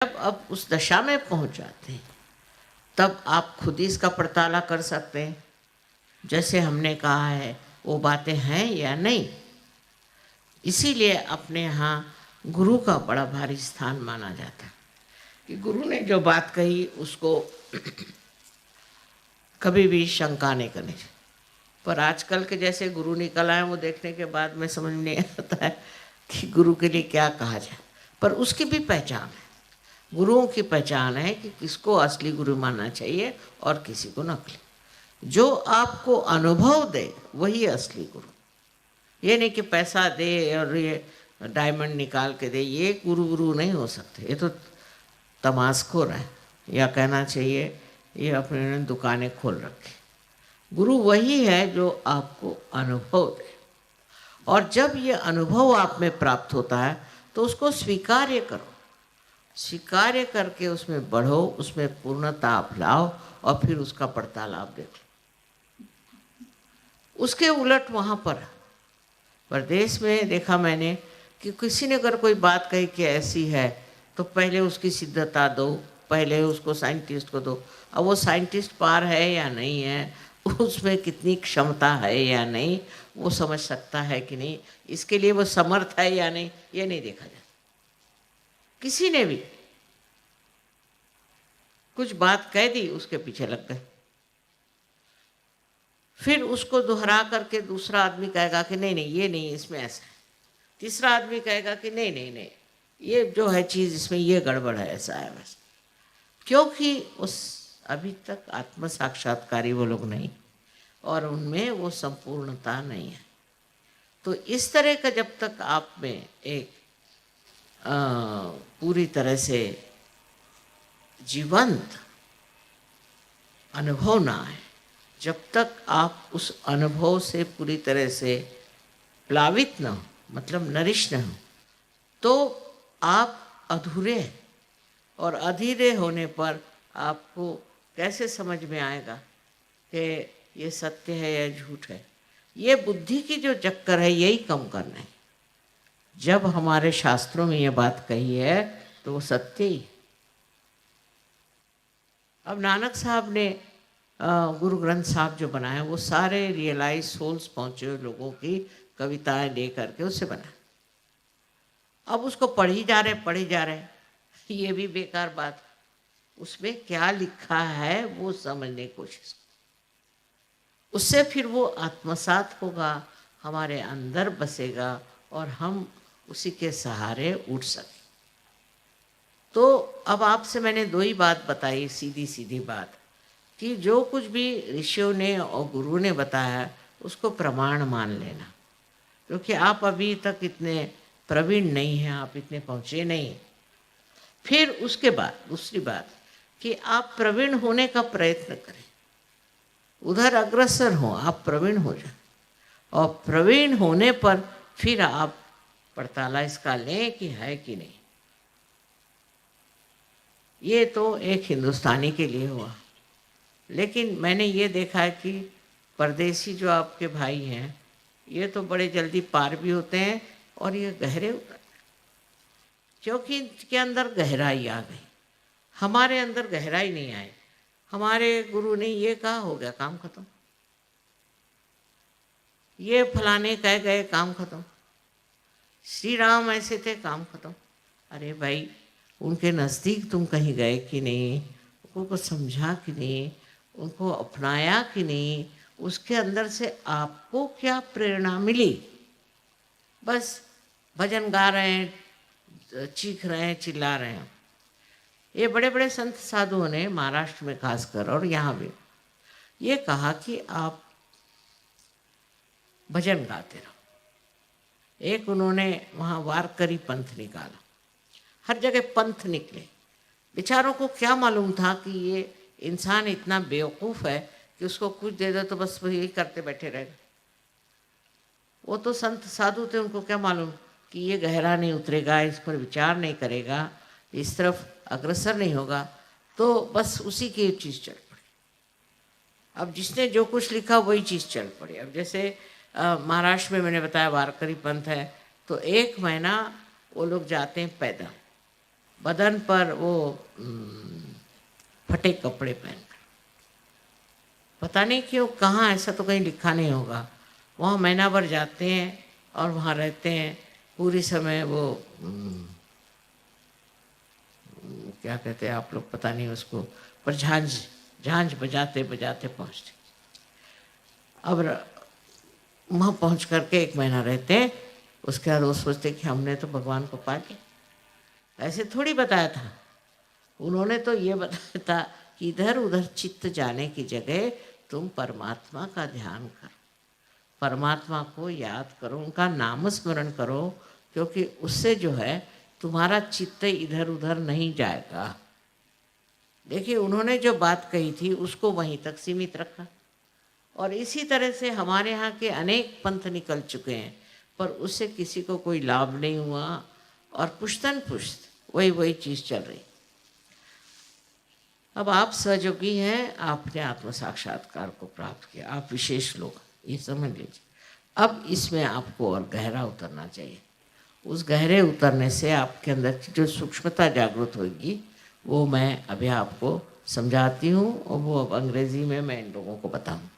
जब आप उस दशा में पहुंच जाते हैं तब आप खुद ही इसका पड़ताला कर सकते हैं, जैसे हमने कहा है वो बातें हैं या नहीं। इसीलिए अपने यहाँ गुरु का बड़ा भारी स्थान माना जाता है कि गुरु ने जो बात कही उसको कभी भी शंका नहीं करनी चाहिए। पर आजकल के जैसे गुरु निकल आए वो देखने के बाद में समझ में नहीं आता है कि गुरु के लिए क्या कहा जाए। पर उसकी भी पहचान है, गुरुओं की पहचान है कि किसको असली गुरु मानना चाहिए और किसी को नकली। जो आपको अनुभव दे वही असली गुरु। ये नहीं कि पैसा दे और ये डायमंड निकाल के दे, ये गुरु नहीं हो सकते। ये तो तमाशखोर है, या कहना चाहिए ये अपने दुकानें खोल रखी। गुरु वही है जो आपको अनुभव दे, और जब ये अनुभव आप में प्राप्त होता है तो उसको स्वीकार्य करो, स्वीकार्य करके उसमें बढ़ो, उसमें पूर्णता आप लाओ और फिर उसका पड़ताल आप देख लो। उसके उलट वहाँ पर प्रदेश में देखा मैंने कि किसी ने अगर कोई बात कही कि ऐसी है तो पहले उसकी सिद्धता दो, पहले उसको साइंटिस्ट को दो। अब वो साइंटिस्ट पार है या नहीं है, उसमें कितनी क्षमता है या नहीं, वो समझ सकता है कि नहीं, इसके लिए वो समर्थ है या नहीं, ये नहीं देखा जाता। किसी ने भी कुछ बात कह दी उसके पीछे लग गए, फिर उसको दोहरा करके दूसरा आदमी कहेगा कि नहीं नहीं ये नहीं, इसमें ऐसा है। तीसरा आदमी कहेगा कि नहीं नहीं नहीं ये जो है चीज़ इसमें ये गड़बड़ है, ऐसा है बस। क्योंकि उस अभी तक आत्म साक्षात्कारी वो लोग नहीं, और उनमें वो संपूर्णता नहीं है। तो इस तरह का जब तक आप में एक पूरी तरह से जीवंत अनुभव ना आए, जब तक आप उस अनुभव से पूरी तरह से प्लावित न हो, मतलब नरिश न हो, तो आप अधूरे हैं। और अधूरे होने पर आपको कैसे समझ में आएगा कि ये सत्य है या झूठ है। ये बुद्धि की जो चक्कर है यही कम करना है। जब हमारे शास्त्रों में ये बात कही है तो वो सत्य ही है। अब नानक साहब ने गुरु ग्रंथ साहब जो बनाए वो सारे रियलाइज सोल्स पहुँचे हुए लोगों की कविताएं ले करके उससे बना। अब उसको पढ़ी जा रहे ये भी बेकार बात। उसमें क्या लिखा है वो समझने की कोशिश, उससे फिर वो आत्मसात होगा, हमारे अंदर बसेगा और हम उसी के सहारे उठ सकें। तो अब आपसे मैंने दो ही बात बताई, सीधी सीधी बात, कि जो कुछ भी ऋषियों ने और गुरु ने बताया उसको प्रमाण मान लेना, क्योंकि आप अभी तक इतने प्रवीण नहीं हैं, आप इतने पहुँचे नहीं। फिर उसके बाद दूसरी बात कि आप प्रवीण होने का प्रयत्न करें, उधर अग्रसर हो, आप प्रवीण हो जाए, और प्रवीण होने पर फिर आप पड़ताला इसका लें कि है कि नहीं। ये तो एक हिंदुस्तानी के लिए हुआ, लेकिन मैंने ये देखा है कि परदेसी जो आपके भाई हैं ये तो बड़े जल्दी पार भी होते हैं और ये गहरे उतरते हैं, क्योंकि इनके अंदर गहराई आ गई। हमारे अंदर गहराई नहीं आई। हमारे गुरु ने ये कहा, हो गया काम खत्म, ये फलाने कह गए काम खत्म, श्री राम ऐसे थे काम खत्म। अरे भाई, उनके नज़दीक तुम कहीं गए कि नहीं, उनको समझा कि नहीं, उनको अपनाया कि नहीं, उसके अंदर से आपको क्या प्रेरणा मिली। बस भजन गा रहे हैं, चीख रहे हैं, चिल्ला रहे हैं। ये बड़े बड़े संत साधुओं ने महाराष्ट्र में खासकर और यहाँ भी ये कहा कि आप भजन गाते रहो। एक उन्होंने वहाँ वारकरी पंथ निकाला, हर जगह पंथ निकले। बेचारों को क्या मालूम था कि ये इंसान इतना बेवकूफ़ है कि उसको कुछ दे दो तो बस यही करते बैठे रहेगा। वो तो संत साधु थे, उनको क्या मालूम कि ये गहरा नहीं उतरेगा, इस पर विचार नहीं करेगा, इस तरफ अग्रसर नहीं होगा, तो बस उसी की चीज़ चल पड़ी। अब जिसने जो कुछ लिखा वही चीज़ चल पड़ी। अब जैसे महाराष्ट्र में मैंने बताया वारकरी पंथ है, तो 1 महीना वो लोग जाते हैं पैदल, बदन पर वो फटे कपड़े पहनकर। पता नहीं क्यों, कहाँ, ऐसा तो कहीं लिखा नहीं होगा। वहाँ महीना भर जाते हैं और वहाँ रहते हैं पूरी समय। वो क्या कहते हैं आप लोग, पता नहीं उसको, पर झांझ बजाते बजाते पहुँचते। अब वहाँ पहुँच करके 1 महीना रहते हैं। उसके बाद वो सोचते कि हमने तो भगवान को पा लिया। ऐसे थोड़ी बताया था उन्होंने, तो ये बताया था कि इधर उधर चित्त जाने की जगह तुम परमात्मा का ध्यान करो, परमात्मा को याद करो, उनका नाम स्मरण करो, क्योंकि उससे जो है तुम्हारा चित्त इधर उधर नहीं जाएगा। देखिए, उन्होंने जो बात कही थी उसको वहीं तक सीमित रखा, और इसी तरह से हमारे यहाँ के अनेक पंथ निकल चुके हैं, पर उससे किसी को कोई लाभ नहीं हुआ, और पुश्तन पुश्त वही चीज़ चल रही। अब आप सहयोगी हैं, आपने आत्म साक्षात्कार को प्राप्त किया, आप विशेष लोग, ये समझ लीजिए। अब इसमें आपको और गहरा उतरना चाहिए। उस गहरे उतरने से आपके अंदर की जो सूक्ष्मता जागृत होगी, वो मैं अभी आपको समझाती हूँ, और वो अब अंग्रेज़ी में मैं इन लोगों को बताऊँ।